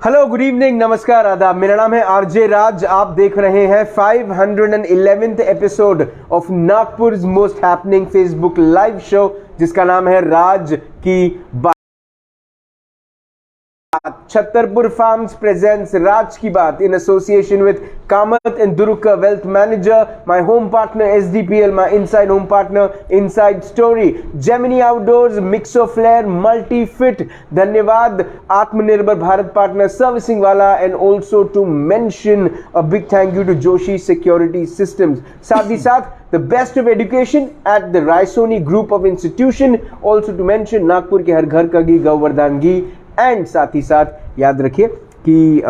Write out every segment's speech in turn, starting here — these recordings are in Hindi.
हेलो, गुड इवनिंग, नमस्कार, आदाब। मेरा नाम है आरजे राज। आप देख रहे हैं 511th episode of Nagpur most happening Facebook live show, जिसका नाम है राज की बात। छतरपुर फार्म्स प्रेजेंट्स राज की बात in association with Kamath and Durga Wealth Manager, my home partner SDPL, my inside home partner Inside Story, Gemini Outdoors, Mixo Flair, Multi Fit, धन्यवाद आत्मनिर्भर भारत पार्टनर सर्विसिंग वाला, and also to mention a big thank you to Joshi Security Systems. साथ ही साथ the best of education at the Raisoni Group of Institution, also to mention Nagpur के हर घर का घी, गोवर्धन घी, एंड साथ ही साथ याद रखिए कि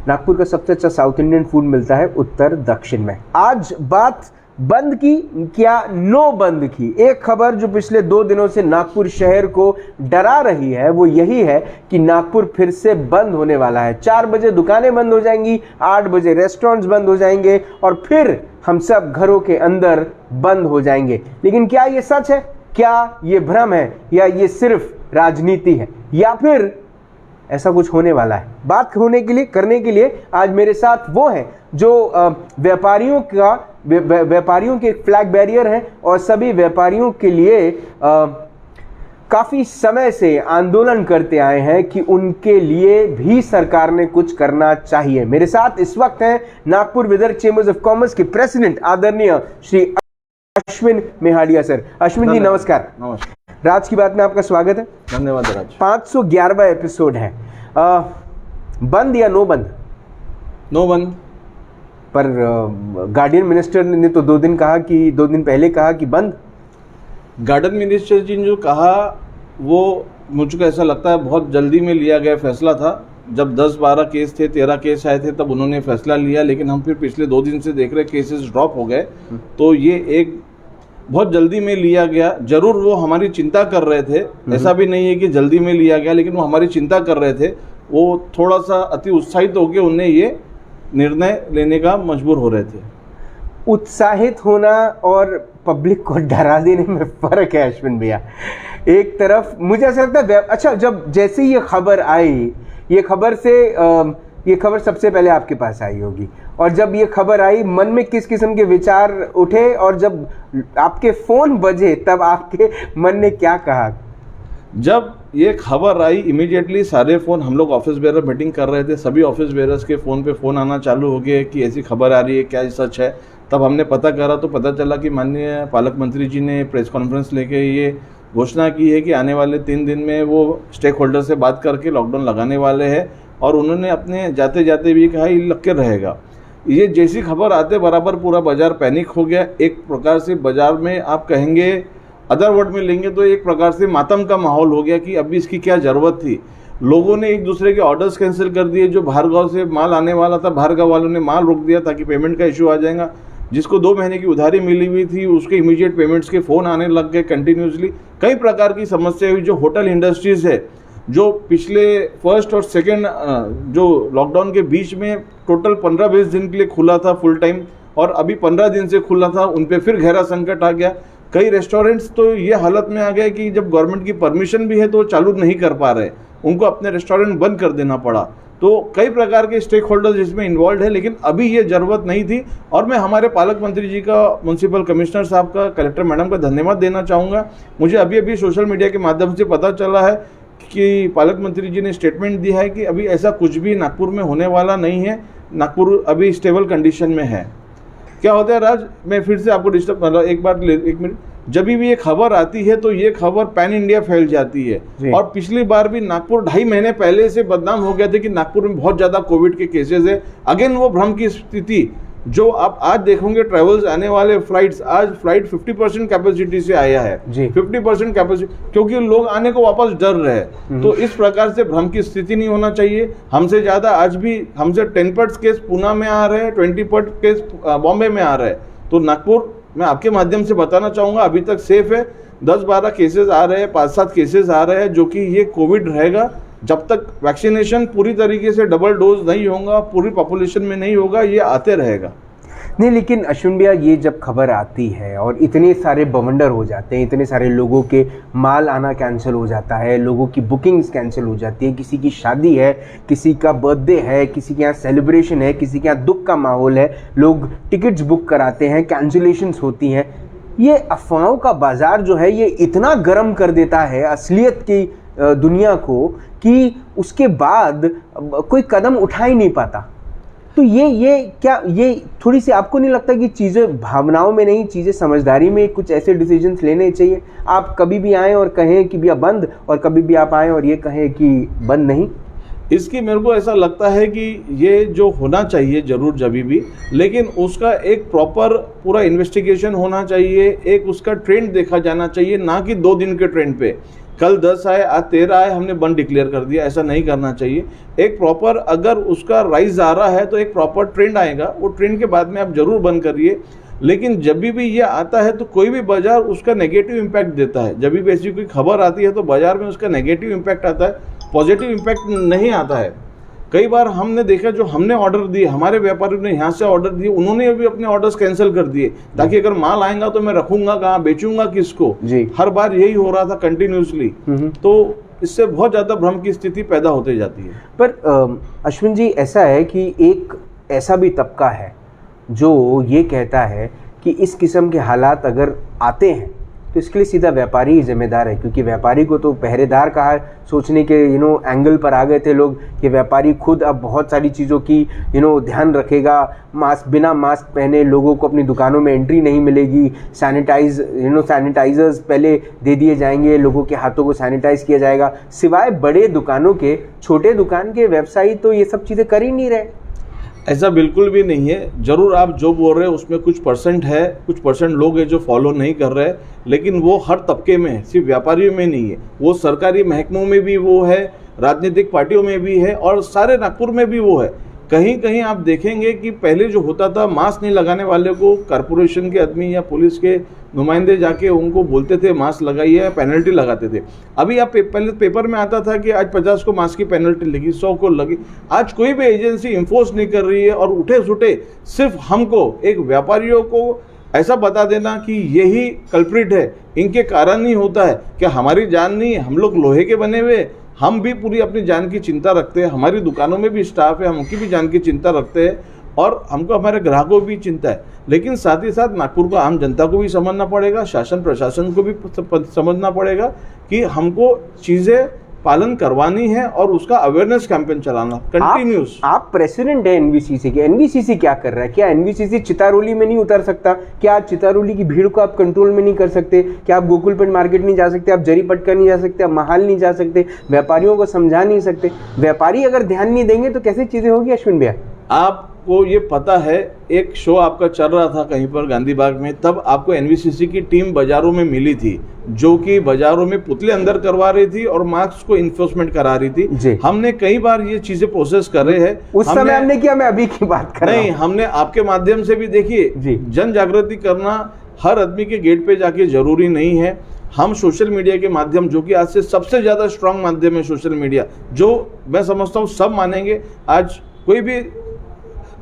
नागपुर का सबसे अच्छा साउथ इंडियन फूड मिलता है उत्तर दक्षिण में। आज बात बंद की क्या नो बंद की। एक खबर जो पिछले 2 दिनों से नागपुर शहर को डरा रही है वो यही है कि नागपुर फिर से बंद होने वाला है। 4 बजे दुकानें बंद हो जाएंगी, 8 बजे रेस्टोरेंट्स बंद हो जाएंगे और फिर हम सब घरों के अंदर बंद हो जाएंगे। लेकिन क्या ये सच है? क्या ये भ्रम है या ये सिर्फ राजनीति है या फिर ऐसा कुछ होने वाला है? बात करने के लिए आज मेरे साथ वो हैं जो व्यापारियों के फ्लैग बैरियर हैं और सभी व्यापारियों के लिए काफी समय से आंदोलन करते आए हैं कि उनके लिए भी सरकार ने कुछ करना चाहिए। मेरे साथ इस वक्त हैं Nagpur Vidarbha chambers of commerce के प्रेसिडेंट आदरणीय श्री अश्विन मेहाडिया सर। अश्विन जी नमस्कार। नमस्कार। राज की बात में आपका स्वागत है। धन्यवाद राज। 511वां एपिसोड है। बंद या नो बंद? नो बंद। पर गार्डियन मिनिस्टर ने तो 2 दिन पहले कहा कि बंद। गार्डन मिनिस्टर जी ने जो कहा वो मुझको ऐसा लगता है बहुत जल्दी में लिया गया फैसला था। जब 10-12 केस थे, 13 केस आए थे, तब उन्होंने फैसला लिया, लेकिन हम फिर पिछले 2 दिन से देख रहे केसेस ड्रॉप हो गए। तो ये एक बहुत जल्दी में लिया गया। जरूर वो हमारी चिंता कर रहे थे, ऐसा भी नहीं है कि जल्दी में लिया गया, लेकिन वो हमारी चिंता कर रहे थे। वो थोड़ा सा अति उत्साहित होकर उन्हें ये निर्णय लेने का मजबूर हो रहे थे। उत्साहित होना और पब्लिक को डरा देने में फर्क है अश्विन भैया। एक तरफ मुझे ऐसा लगता है, अच्छा, जब जैसे ये खबर आई, ये खबर सबसे पहले आपके पास आई होगी, और जब ये खबर आई मन में किस किस्म के विचार उठे, और जब आपके फोन बजे तब आपके मन ने क्या कहा? जब ये खबर आई इमीडिएटली सारे फ़ोन, हम लोग ऑफिस बेयर मीटिंग कर रहे थे, सभी ऑफिस बेयरर्स के फ़ोन पे फ़ोन आना चालू हो गए कि ऐसी खबर आ रही है, क्या सच है। तब हमने पता करा तो पता चला कि माननीय पालक मंत्री जी ने प्रेस कॉन्फ्रेंस लेके ये घोषणा की है कि आने वाले 3 दिन में वो स्टेक होल्डर से बात करके लॉकडाउन लगाने वाले हैं, और उन्होंने अपने जाते जाते भी कहा ये लग के रहेगा। ये जैसी खबर आते बराबर पूरा बाजार पैनिक हो गया। एक प्रकार से बाजार में आप कहेंगे, अदर वर्ड में लेंगे तो एक प्रकार से मातम का माहौल हो गया कि अभी इसकी क्या ज़रूरत थी। लोगों ने एक दूसरे के ऑर्डर्स कैंसिल कर दिए। जो बाहर गाँव से माल आने वाला था, बाहर गाँव वालों ने माल रोक दिया ताकि पेमेंट का इशू आ जाएगा। जिसको 2 महीने की उधारी मिली हुई थी उसके इमीडिएट पेमेंट्स के फ़ोन आने लग गए कंटिन्यूसली। कई प्रकार की समस्या हुई। जो होटल इंडस्ट्रीज़ है, जो पिछले 1st और 2nd जो लॉकडाउन के बीच में टोटल 15-20 दिन के लिए खुला था फुल टाइम, और अभी 15 दिन से खुला था, उन पे फिर गहरा संकट आ गया। कई रेस्टोरेंट्स तो ये हालत में आ गए कि जब गवर्नमेंट की परमिशन भी है तो वो चालू नहीं कर पा रहे, उनको अपने रेस्टोरेंट बंद कर देना पड़ा। तो कई प्रकार के स्टेक होल्डर्स इसमें इन्वॉल्व है, लेकिन अभी ये ज़रूरत नहीं थी। और मैं हमारे पालक मंत्री जी का, म्यूनसिपल कमिश्नर साहब का, कलेक्टर मैडम का धन्यवाद देना चाहूँगा। मुझे अभी सोशल मीडिया के माध्यम से पता चला है कि पालक मंत्री जी ने स्टेटमेंट दिया है कि अभी ऐसा कुछ भी नागपुर में होने वाला नहीं है। नागपुर अभी स्टेबल कंडीशन में है। क्या होता है राज, मैं फिर से आपको डिस्टर्ब कर रहा हूँ, एक मिनट। जब भी ये खबर आती है तो ये खबर पैन इंडिया फैल जाती है। और पिछली बार भी नागपुर 2.5 महीने पहले से बदनाम हो गया था कि नागपुर में बहुत ज़्यादा कोविड के केसेस है। अगेन वो भ्रम की स्थिति जो आप आज देखोगे, ट्रेवल्स आने वाले फ्लाइट्स, आज फ्लाइट 50% कैपेसिटी से आया है। 50% कैपेसिटी, क्योंकि लोग आने को वापस डर रहे हैं। तो इस प्रकार से भ्रम की स्थिति नहीं होना चाहिए। हमसे ज़्यादा आज भी हमसे 10% केस पुणे में आ रहे हैं, 20% केस बॉम्बे में आ रहे हैं। तो नागपुर, मैं आपके माध्यम से बताना चाहूँगा, अभी तक सेफ है। 10-12 केसेस आ रहे हैं, 5-7 केसेस आ रहे हैं, जो कि ये कोविड रहेगा। जब तक वैक्सीनेशन पूरी तरीके से डबल डोज नहीं होगा, पूरी पॉपुलेशन में नहीं होगा, ये आते रहेगा। नहीं, लेकिन अश्विन भैया ये जब खबर आती है और इतने सारे बवंडर हो जाते हैं, इतने सारे लोगों के माल आना कैंसिल हो जाता है, लोगों की बुकिंग्स कैंसिल हो जाती है, किसी की शादी है, किसी का बर्थडे है, किसी के यहाँ सेलिब्रेशन है, किसी के यहाँ दुख का माहौल है, लोग टिकट्स बुक कराते हैं, कैंसिलेशंस होती हैं, ये अफवाहों का बाजार जो है ये इतना गर्म कर देता है असलियत की दुनिया को कि उसके बाद कोई कदम उठा ही नहीं पाता। तो ये क्या ये थोड़ी सी आपको नहीं लगता कि चीज़ें भावनाओं में नहीं, चीज़ें समझदारी में कुछ ऐसे डिसीजंस लेने चाहिए? आप कभी भी आएँ और कहें कि भैया बंद, और कभी भी आप आएँ और ये कहें कि बंद नहीं। इसकी मेरे को ऐसा लगता है कि ये जो होना चाहिए ज़रूर जभी भी, लेकिन उसका एक प्रॉपर पूरा इन्वेस्टिगेशन होना चाहिए, एक उसका ट्रेंड देखा जाना चाहिए, ना कि 2 दिन के ट्रेंड पे कल 10 आए आज 13 आए हमने बंद डिक्लेयर कर दिया, ऐसा नहीं करना चाहिए। एक प्रॉपर अगर उसका राइज आ रहा है तो एक प्रॉपर ट्रेंड आएगा, वो ट्रेंड के बाद में आप जरूर बंद करिए। लेकिन जब भी ये आता है तो कोई भी बाजार उसका नेगेटिव इम्पैक्ट देता है। जब भी ऐसी कोई खबर आती है तो बाजार में उसका नेगेटिव इम्पैक्ट आता है, पॉजिटिव इम्पैक्ट नहीं आता है। कई बार हमने देखा जो हमने ऑर्डर दिए, हमारे व्यापारियों ने यहाँ से ऑर्डर दिए, उन्होंने भी अपने ऑर्डर्स कैंसिल कर दिए, ताकि अगर माल आएगा तो मैं रखूंगा कहाँ, बेचूंगा किसको। हर बार यही हो रहा था कंटिन्यूसली, तो इससे बहुत ज़्यादा भ्रम की स्थिति पैदा होते जाती है। पर अश्विन जी, ऐसा है कि एक ऐसा भी तबका है जो ये कहता है कि इस किस्म के हालात अगर आते हैं तो इसके लिए सीधा व्यापारी ही जिम्मेदार है, क्योंकि व्यापारी को तो पहरेदार कहा सोचने के एंगल पर आ गए थे लोग कि व्यापारी खुद अब बहुत सारी चीज़ों की ध्यान रखेगा, मास्क बिना मास्क पहने लोगों को अपनी दुकानों में एंट्री नहीं मिलेगी, सैनिटाइजर्स पहले दे दिए जाएंगे, लोगों के हाथों को सैनिटाइज किया जाएगा। सिवाय बड़े दुकानों के, छोटे दुकान के व्यवसायी तो ये सब चीज़ें कर ही नहीं रहे। ऐसा बिल्कुल भी नहीं है। जरूर आप जो बोल रहे हैं उसमें कुछ परसेंट है, कुछ परसेंट लोग हैं जो फॉलो नहीं कर रहे, लेकिन वो हर तबके में है, सिर्फ व्यापारियों में नहीं है, वो सरकारी महकमों में भी वो है, राजनीतिक पार्टियों में भी है और सारे नागपुर में भी वो है। कहीं कहीं आप देखेंगे कि पहले जो होता था, मास्क नहीं लगाने वाले को कारपोरेशन के आदमी या पुलिस के नुमाइंदे जाके उनको बोलते थे मास्क लगाइए या पेनल्टी लगाते थे। अभी आप पहले पेपर में आता था कि आज 50 को मास्क की पेनल्टी लगी, 100 को लगी। आज कोई भी एजेंसी इन्फोर्स नहीं कर रही है और उठे सुठे सिर्फ हमको एक व्यापारियों को ऐसा बता देना कि यही कल्प्रिट है, इनके कारण ही होता है। क्या हमारी जान नहीं है? हम लोग लोहे के बने हुए, हम भी पूरी अपनी जान की चिंता रखते हैं, हमारी दुकानों में भी स्टाफ है, हम उनकी भी जान की चिंता रखते हैं और हमको हमारे ग्राहकों की भी चिंता है। लेकिन साथ ही साथ नागपुर को आम जनता को भी समझना पड़ेगा, शासन प्रशासन को भी समझना पड़ेगा कि हमको चीज़ें पालन करवानी है और उसका अवेयरनेस कैंपेन चलाना कंटिन्यूस। आप प्रेसिडेंट है एनवीसीसी के, एनवीसीसी क्या कर रहा है? क्या एनवीसीसी चितारोली में नहीं उतर सकता? क्या आप चितारोली की भीड़ को आप कंट्रोल में नहीं कर सकते? क्या आप गोकुलपेट मार्केट नहीं जा सकते? आप जरीपटका नहीं जा सकते? आप महाल नहीं जा सकते? व्यापारियों को समझा नहीं सकते? व्यापारी अगर ध्यान नहीं देंगे तो कैसे चीजें होगी अश्विन भैया? आपको ये पता है, एक शो आपका चल रहा था कहीं पर गांधी बाग में, तब आपको एनवीसीसी की टीम बाजारों में मिली थी जो कि बाजारों में पुतले अंदर करवा रही थी और मास्क को इन्फोर्समेंट करा रही थी। हमने कई बार ये चीजें प्रोसेस कर रहे हैं। उस समय हमने किया, मैं अभी की बात कर रहा हूं। नहीं, हमने आपके माध्यम से भी देखिए, जन जागृति करना हर आदमी के गेट पे जाके जरूरी नहीं है। हम सोशल मीडिया के माध्यम, जो कि आज से सबसे ज्यादा स्ट्रांग माध्यम है सोशल मीडिया, जो मैं समझता हूँ सब मानेंगे, आज कोई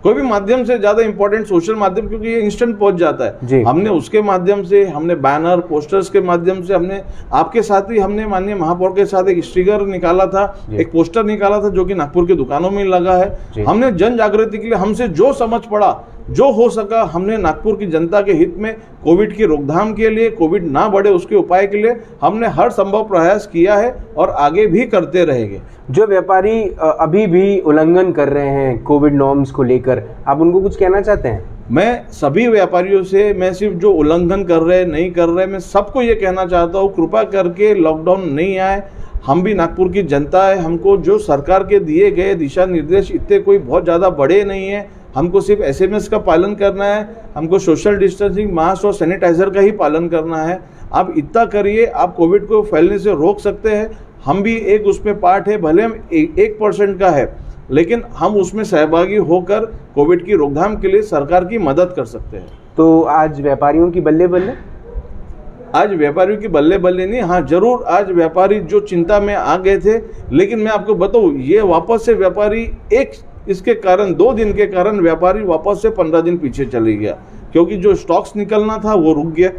भी माध्यम से ज्यादा इंपॉर्टेंट सोशल माध्यम, क्योंकि ये इंस्टेंट पहुंच जाता है। हमने उसके माध्यम से, हमने बैनर पोस्टर्स के माध्यम से, हमने आपके साथ ही हमने माननीय महापौर के साथ एक स्टिकर निकाला था, एक पोस्टर निकाला था जो कि नागपुर के दुकानों में लगा है। हमने जन जागृति के लिए हमसे जो समझ पड़ा, जो हो सका, हमने नागपुर की जनता के हित में, कोविड की रोकथाम के लिए, कोविड ना बढ़े उसके उपाय के लिए हमने हर संभव प्रयास किया है और आगे भी करते रहेंगे। जो व्यापारी अभी भी उल्लंघन कर रहे हैं कोविड नॉर्म्स को लेकर, आप उनको कुछ कहना चाहते हैं? मैं सभी व्यापारियों से, मैं सिर्फ जो उल्लंघन कर रहे नहीं कर रहे, मैं सबको ये कहना चाहता हूँ, कृपा करके लॉकडाउन नहीं आए। हम भी नागपुर की जनता है, हमको जो सरकार के दिए गए दिशा निर्देश इतने कोई बहुत ज़्यादा बड़े नहीं है, हमको सिर्फ SMS का पालन करना है, हमको सोशल डिस्टेंसिंग, मास्क और सैनिटाइजर का ही पालन करना है। आप इतना करिए, आप कोविड को फैलने से रोक सकते हैं। हम भी एक उसमें पार्ट है, भले हम 1% का है, लेकिन हम उसमें सहभागी होकर कोविड की रोकथाम के लिए सरकार की मदद कर सकते हैं। तो आज व्यापारियों की बल्ले बल्ले? आज व्यापारियों की बल्ले बल्ले नहीं, हाँ जरूर आज व्यापारी जो चिंता में आ गए थे, लेकिन मैं आपको बताऊं, ये वापस से व्यापारी एक इसके कारण 2 दिन के कारण व्यापारी वापस से 15 दिन पीछे चले गया, क्योंकि जो स्टॉक्स निकलना था वो रुक गया।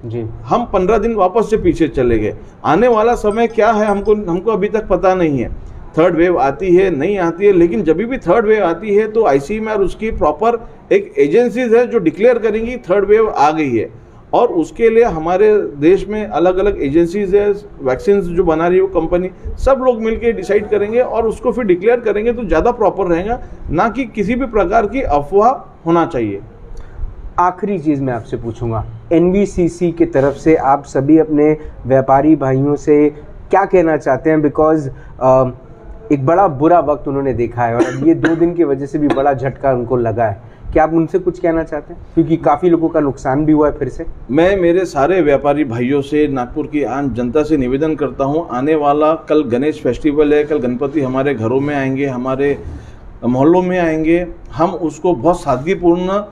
जी। हम 15 दिन वापस से पीछे चले गए। आने वाला समय क्या है हमको अभी तक पता नहीं है। थर्ड वेव आती है नहीं आती है, लेकिन जब भी थर्ड वेव आती है तो आईसीएमआर उसकी प्रॉपर एक एजेंसीज है जो डिक्लेयर करेंगी थर्ड वेव आ गई है, और उसके लिए हमारे देश में अलग अलग एजेंसीज है, वैक्सीन जो बना रही है वो कंपनी, सब लोग मिलकर डिसाइड करेंगे और उसको फिर डिक्लेयर करेंगे तो ज़्यादा प्रॉपर रहेगा, ना कि किसी भी प्रकार की अफवाह होना चाहिए। आखिरी चीज़ मैं आपसे पूछूंगा, एनवीसीसी की तरफ से आप सभी अपने व्यापारी भाइयों से क्या कहना चाहते हैं? बिकॉज एक बड़ा बुरा वक्त उन्होंने देखा है और अब ये 2 दिन की वजह से भी बड़ा झटका उनको लगा है। क्या आप उनसे कुछ कहना चाहते हैं? क्योंकि काफ़ी लोगों का नुकसान भी हुआ है फिर से। मैं मेरे सारे व्यापारी भाइयों से, नागपुर की आम जनता से निवेदन करता हूं, आने वाला कल गणेश फेस्टिवल है, कल गणपति हमारे घरों में आएंगे, हमारे मोहल्लों में आएंगे, हम उसको बहुत सादगीपूर्ण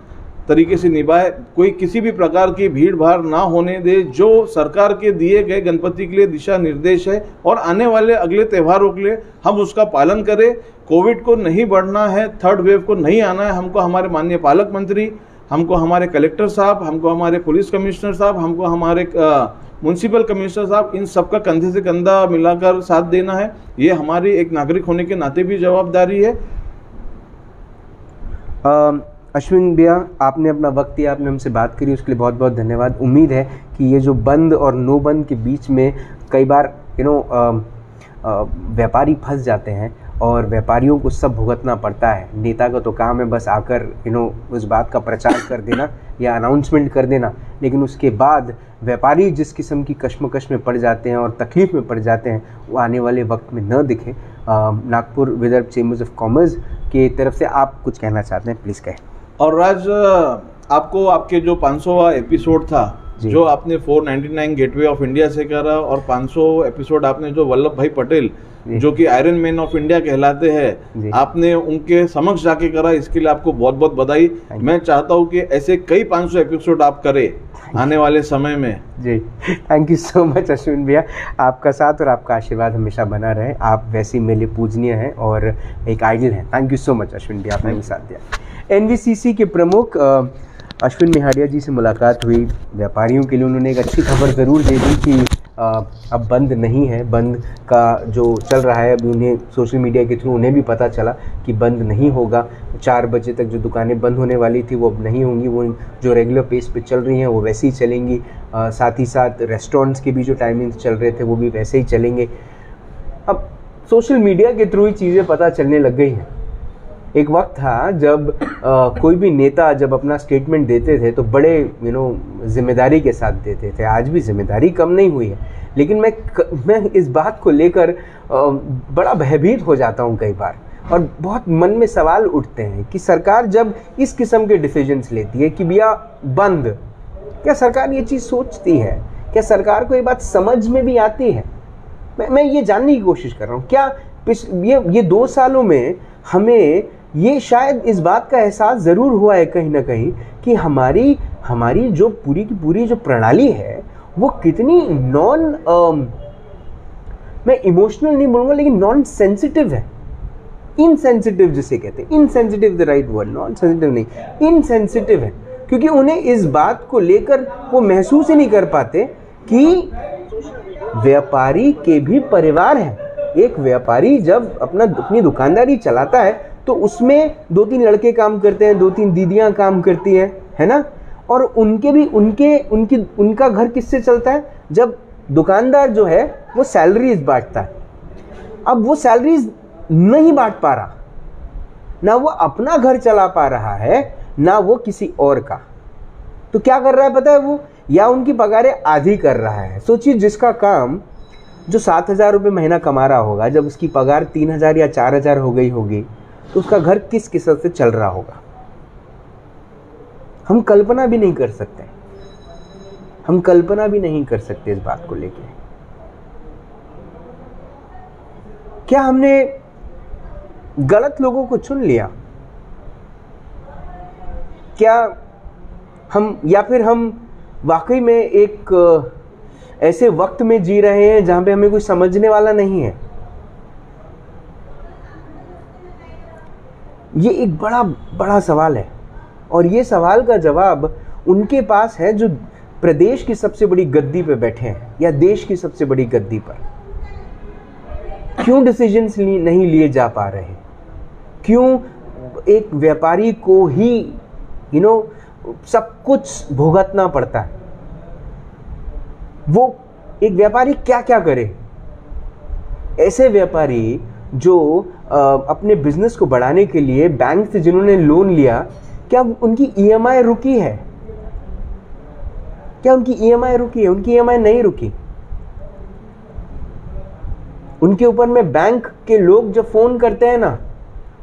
तरीके से निभाए, कोई किसी भी प्रकार की भीड़ भाड़ ना होने दे। जो सरकार के दिए गए गणपति के लिए दिशा निर्देश है और आने वाले अगले त्योहारों के लिए हम उसका पालन करें। कोविड को नहीं बढ़ना है, थर्ड वेव को नहीं आना है। हमको हमारे माननीय पालक मंत्री, हमको हमारे कलेक्टर साहब, हमको हमारे पुलिस कमिश्नर साहब, हमको हमारे म्यूनसिपल कमिश्नर साहब, इन सबका कंधे से कंधा मिलाकर साथ देना है। ये हमारी एक नागरिक होने के नाते भी जवाबदारी है। अश्विन भैया, आपने अपना वक्त दिया, आपने हमसे बात करी, उसके लिए बहुत बहुत धन्यवाद। उम्मीद है कि ये जो बंद और नो बंद के बीच में कई बार व्यापारी फंस जाते हैं और व्यापारियों को सब भुगतना पड़ता है। नेता का तो काम है बस आकर उस बात का प्रचार कर देना या अनाउंसमेंट कर देना, लेकिन उसके बाद व्यापारी जिस किस्म की कश्मकश में पड़ जाते हैं और तकलीफ़ में पड़ जाते हैं, वो आने वाले वक्त में न दिखे। Nagpur Vidarbha chambers of commerce की तरफ से आप कुछ कहना चाहते हैं, प्लीज़ कहें। और राज, आपको आपके जो 500वां एपिसोड था, जो आपने 499 गेटवे ऑफ इंडिया से करा, और 500 एपिसोड आपने जो वल्लभ भाई पटेल जो कि आयरन मैन ऑफ इंडिया कहलाते हैं, आपने उनके समक्ष जाके करा, इसके लिए आपको बहुत बहुत बधाई। मैं चाहता हूं कि ऐसे कई 500 एपिसोड आप करें आने वाले समय में। जी, thank you so much Ashwin भैया, आपका साथ और आपका आशीर्वाद हमेशा बना रहे। आप वैसे मेरे लिए पूजनीय हैं और एक आइडल हैं। Thank you so much Ashwin भैया, आपने भी साथ दिया। एनवीसीसी के प्रमुख अश्विन मेहाडिया जी से मुलाकात हुई। व्यापारियों के लिए उन्होंने एक अच्छी खबर ज़रूर दे दी कि अब बंद नहीं है, बंद का जो चल रहा है अभी उन्हें सोशल मीडिया के थ्रू उन्हें भी पता चला कि बंद नहीं होगा। 4 बजे तक जो दुकानें बंद होने वाली थी वो अब नहीं होंगी, वो जो रेगुलर पेस पे चल रही हैं वो वैसे ही चलेंगी। साथ ही साथ रेस्टोरेंट्स के भी जो टाइमिंग्स चल रहे थे वो भी वैसे ही चलेंगे। अब सोशल मीडिया के थ्रू ही चीज़ें पता चलने लग गई हैं। एक वक्त था जब कोई भी नेता जब अपना स्टेटमेंट देते थे तो बड़े जिम्मेदारी के साथ देते थे। आज भी जिम्मेदारी कम नहीं हुई है, लेकिन मैं इस बात को लेकर बड़ा भयभीत हो जाता हूं कई बार, और बहुत मन में सवाल उठते हैं कि सरकार जब इस किस्म के डिसीजंस लेती है कि भैया बंद, क्या सरकार ये चीज़ सोचती है? क्या सरकार को ये बात समझ में भी आती है? मैं ये जानने की कोशिश कर रहा हूँ। क्या ये 2 सालों में हमें ये शायद इस बात का एहसास ज़रूर हुआ है कहीं ना कहीं कि हमारी जो पूरी की पूरी जो प्रणाली है वो कितनी मैं इमोशनल नहीं बोलूँगा, लेकिन नॉन सेंसिटिव है। इनसेंसिटिव जिसे कहते हैं, insensitive the right word, non sensitive नहीं, इनसेंसिटिव है, क्योंकि उन्हें इस बात को लेकर वो महसूस ही नहीं कर पाते कि व्यापारी के भी परिवार है। एक व्यापारी जब अपनी दुकानदारी चलाता है तो उसमें 2-3 लड़के काम करते हैं, 2-3 दीदियां काम करती हैं, है ना? और उनका घर किससे चलता है? जब दुकानदार जो है वो सैलरीज बांटता है। अब वो सैलरीज नहीं बांट पा रहा, ना वो अपना घर चला पा रहा है, ना वो किसी और का। तो क्या कर रहा है पता है वो? या उनकी पगारें आधी कर रहा है। सोचिए, जिसका काम जो 7,000 रुपये महीना कमा रहा होगा, जब उसकी पगार 3,000 या 4,000 हो गई होगी तो उसका घर किस किस्म से चल रहा होगा? हम कल्पना भी नहीं कर सकते, हम कल्पना भी नहीं कर सकते इस बात को लेके। क्या हमने गलत लोगों को चुन लिया? क्या फिर हम वाकई में एक ऐसे वक्त में जी रहे हैं जहां पे हमें कोई समझने वाला नहीं है? ये एक बड़ा बड़ा सवाल है, और ये सवाल का जवाब उनके पास है जो प्रदेश की सबसे बड़ी गद्दी पे बैठे हैं या देश की सबसे बड़ी गद्दी पर। क्यों डिसीजंस नहीं लिए जा पा रहे? क्यों एक व्यापारी को ही सब कुछ भुगतना पड़ता है? वो एक व्यापारी क्या क्या करे? ऐसे व्यापारी जो अपने बिजनेस को बढ़ाने के लिए बैंक से जिन्होंने लोन लिया, क्या उनकी ईएमआई रुकी है? क्या उनकी ईएमआई रुकी है? उनकी ईएमआई नहीं रुकी। उनके ऊपर में बैंक के लोग जब फोन करते हैं ना,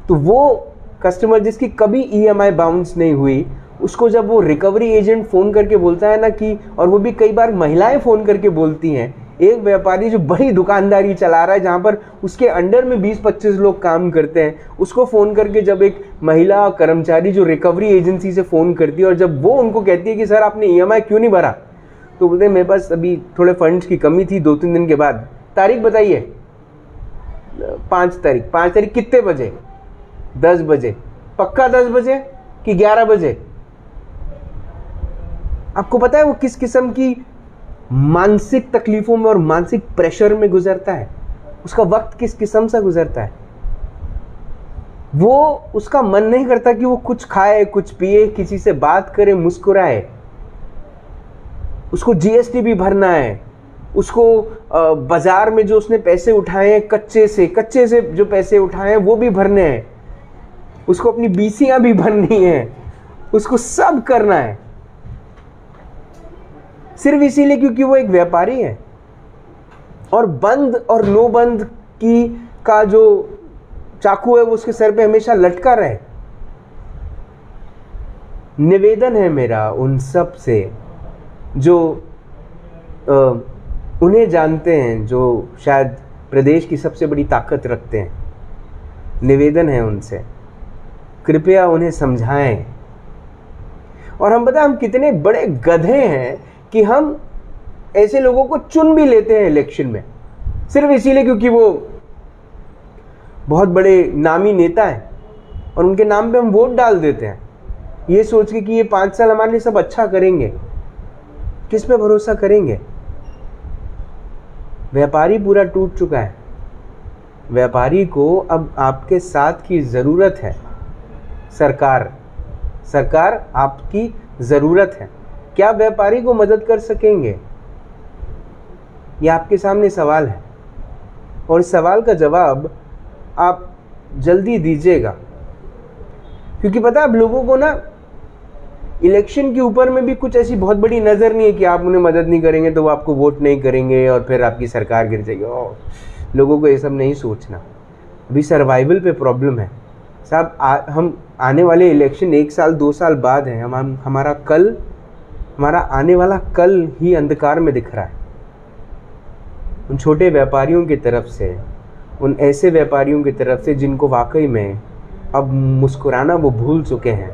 तो वो कस्टमर जिसकी कभी ईएमआई बाउंस नहीं हुई, उसको जब वो रिकवरी एजेंट फोन करके बोलता है ना कि, और वो भी कई बार महिलाएं फोन करके बोलती हैं, एक व्यापारी जो बड़ी दुकानदारी चला रहा है जहां पर उसके अंडर में 20-25 लोग काम करते हैं, उसको फोन करके जब एक महिला कर्मचारी जो रिकवरी एजेंसी से फोन करती है और जब वो उनको कहती है कि सर आपने ईएमआई क्यों नहीं भरा, तो बोलते हैं मेरे पास अभी थोड़े फंड्स की कमी थी, 2-3 दिन के बाद। तारीख बताइए? 5 तारीख। 5 तारीख कितने बजे? 10 बजे। पक्का 10 बजे कि 11 बजे? आपको पता है वो किस किस्म की मानसिक तकलीफों में और मानसिक प्रेशर में गुजरता है? उसका वक्त किस किस्म से गुजरता है? वो उसका मन नहीं करता कि वो कुछ खाए, कुछ पिए, किसी से बात करे, मुस्कुराए। उसको जीएसटी भी भरना है, उसको बाजार में जो उसने पैसे उठाए हैं कच्चे से जो पैसे उठाए हैं वो भी भरने हैं, उसको अपनी बीसियां भी भरनी है, उसको सब करना है, सिर्फ इसीलिए क्योंकि वो एक व्यापारी है। और बंद और नो बंद का जो चाकू है वो उसके सर पे हमेशा लटका रहे। निवेदन है मेरा उन सब से जो उन्हें जानते हैं, जो शायद प्रदेश की सबसे बड़ी ताकत रखते हैं। निवेदन है उनसे, कृपया उन्हें समझाएं। और हम कितने बड़े गधे हैं कि हम ऐसे लोगों को चुन भी लेते हैं इलेक्शन में, सिर्फ इसीलिए क्योंकि वो बहुत बड़े नामी नेता हैं और उनके नाम पे हम वोट डाल देते हैं, ये सोच के कि ये 5 साल हमारे लिए सब अच्छा करेंगे। किस पे भरोसा करेंगे? व्यापारी पूरा टूट चुका है। व्यापारी को अब आपके साथ की ज़रूरत है। सरकार आपकी ज़रूरत है। क्या व्यापारी को मदद कर सकेंगे? यह आपके सामने सवाल है, और इस सवाल का जवाब आप जल्दी दीजिएगा, क्योंकि पता है अब लोगों को ना इलेक्शन के ऊपर में भी कुछ ऐसी बहुत बड़ी नज़र नहीं है कि आप उन्हें मदद नहीं करेंगे तो वो आपको वोट नहीं करेंगे और फिर आपकी सरकार गिर जाएगी। लोगों को ये सब नहीं सोचना। अभी सर्वाइवल पे प्रॉब्लम है साहब। हम आने वाले इलेक्शन 1 साल 2 साल बाद हैं। हमारा आने वाला कल ही अंधकार में दिख रहा है। उन छोटे व्यापारियों की तरफ से, उन ऐसे व्यापारियों की तरफ से जिनको वाकई में अब मुस्कुराना वो भूल चुके हैं,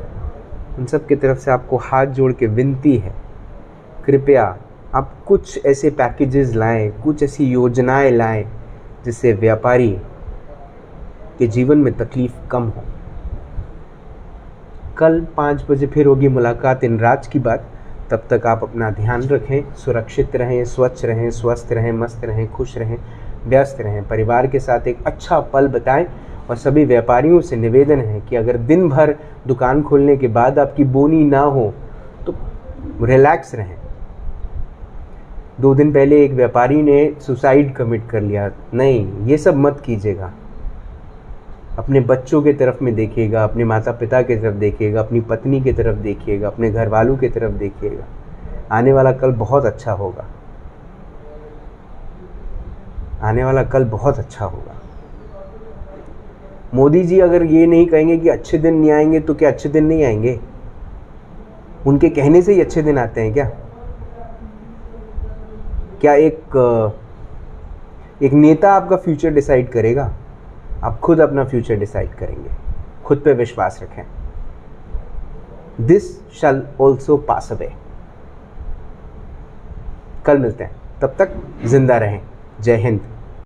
उन सब की तरफ से आपको हाथ जोड़ के विनती है, कृपया आप कुछ ऐसे पैकेजेस लाएं, कुछ ऐसी योजनाएं लाएं जिससे व्यापारी के जीवन में तकलीफ कम हो। कल 5 बजे फिर होगी मुलाकात इन राज की बात। तब तक आप अपना ध्यान रखें, सुरक्षित रहें, स्वच्छ रहें, स्वस्थ रहें, मस्त रहें, खुश रहें, व्यस्त रहें, परिवार के साथ एक अच्छा पल बिताएं। और सभी व्यापारियों से निवेदन है कि अगर दिन भर दुकान खोलने के बाद आपकी बोनी ना हो तो रिलैक्स रहें। 2 दिन पहले एक व्यापारी ने सुसाइड कमिट कर लिया। नहीं, ये सब मत कीजिएगा। अपने बच्चों के तरफ में देखिएगा, अपने माता पिता की तरफ देखिएगा, अपनी पत्नी की तरफ देखिएगा, अपने घर वालों की तरफ देखिएगा। आने वाला कल बहुत अच्छा होगा। आने वाला कल बहुत अच्छा होगा। मोदी जी अगर ये नहीं कहेंगे कि अच्छे दिन नहीं आएंगे तो क्या अच्छे दिन नहीं आएंगे? उनके कहने से ही अच्छे दिन आते हैं क्या? क्या एक नेता आपका फ्यूचर डिसाइड करेगा? आप खुद अपना फ्यूचर डिसाइड करेंगे। खुद पे विश्वास रखें। This shall also pass away. कल मिलते हैं, तब तक जिंदा रहें। जय हिंद।